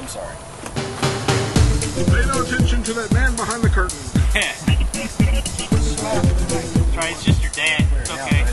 I'm sorry. Pay no attention to that man behind the curtain. That's right, it's just your dad. It's okay.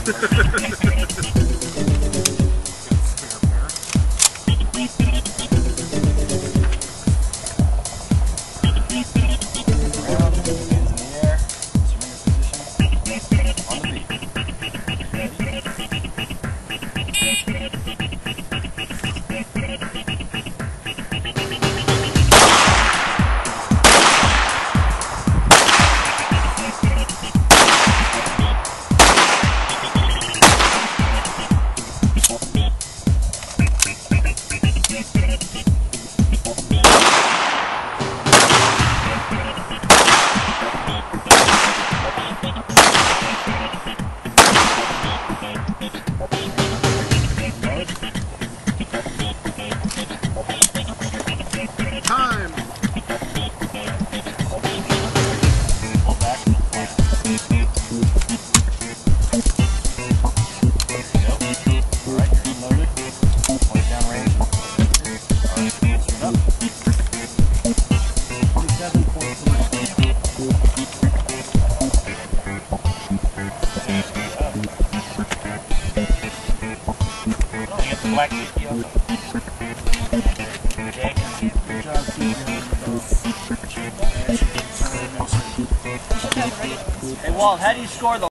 Black Hey Walt, how do you score the